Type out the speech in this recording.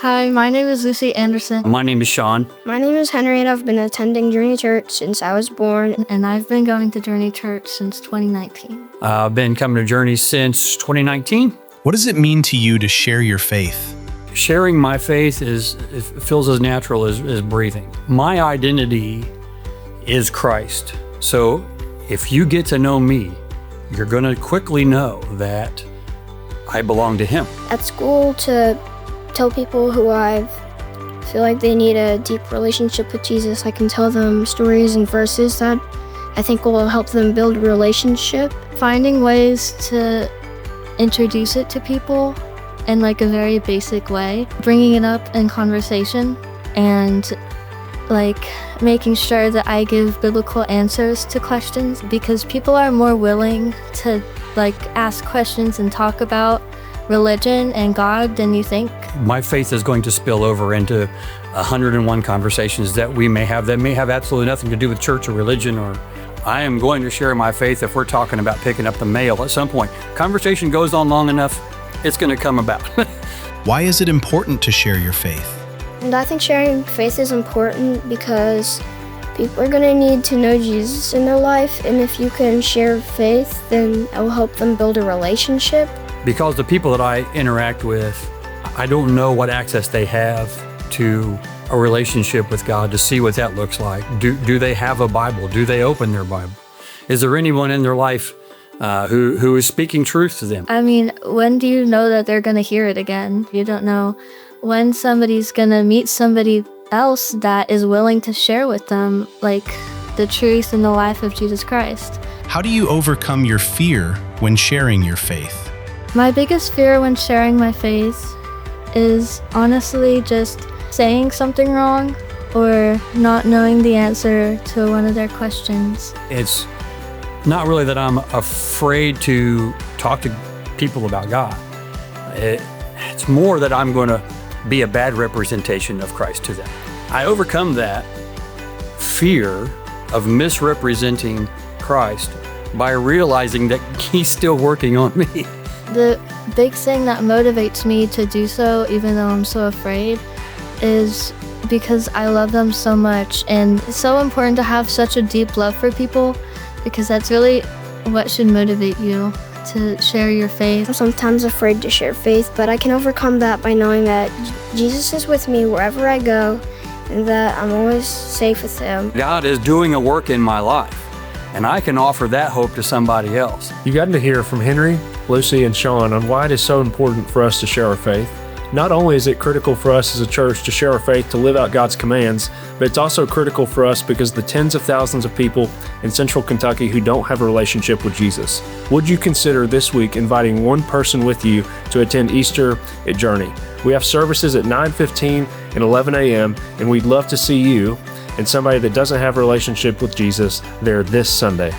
Hi, my name is Lucy Anderson. My name is Sean. My name is Henry, and I've been attending Journey Church since I was born. And I've been going to Journey Church since 2019. I've been coming to Journey since 2019. What does it mean to you to share your faith? Sharing my faith it feels as natural as breathing. My identity is Christ. So if you get to know me, you're going to quickly know that I belong to Him. At school, to tell people who I feel like they need a deep relationship with Jesus, I can tell them stories and verses that I think will help them build a relationship. Finding ways to introduce it to people in like a very basic way, bringing it up in conversation, and like making sure that I give biblical answers to questions, because people are more willing to like ask questions and talk about religion and God than you think. My faith is going to spill over into 101 conversations that we may have that may have absolutely nothing to do with church or religion, or I am going to share my faith if we're talking about picking up the mail at some point. Conversation goes on long enough, it's going to come about. Why is it important to share your faith? And I think sharing faith is important because people are going to need to know Jesus in their life, and if you can share faith, then it will help them build a relationship. Because the people that I interact with, I don't know what access they have to a relationship with God to see what that looks like. Do they have a Bible? Do they open their Bible? Is there anyone in their life who is speaking truth to them? I mean, when do you know that they're going to hear it again? You don't know when somebody's going to meet somebody else that is willing to share with them like the truth and the life of Jesus Christ. How do you overcome your fear when sharing your faith? My biggest fear when sharing my faith is honestly just saying something wrong or not knowing the answer to one of their questions. It's not really that I'm afraid to talk to people about God. It's more that I'm going to be a bad representation of Christ to them. I overcome that fear of misrepresenting Christ by realizing that He's still working on me. The big thing that motivates me to do so, even though I'm so afraid, is because I love them so much. And it's so important to have such a deep love for people, because that's really what should motivate you to share your faith. I'm sometimes afraid to share faith, but I can overcome that by knowing that Jesus is with me wherever I go and that I'm always safe with Him. God is doing a work in my life, and I can offer that hope to somebody else. You got to hear from Henry, Lucy, and Sean on why it is so important for us to share our faith. Not only is it critical for us as a church to share our faith to live out God's commands, but it's also critical for us because the tens of thousands of people in Central Kentucky who don't have a relationship with Jesus. Would you consider this week inviting one person with you to attend Easter at Journey? We have services at 9:15 and 11 a.m., and we'd love to see you and somebody that doesn't have a relationship with Jesus there this Sunday.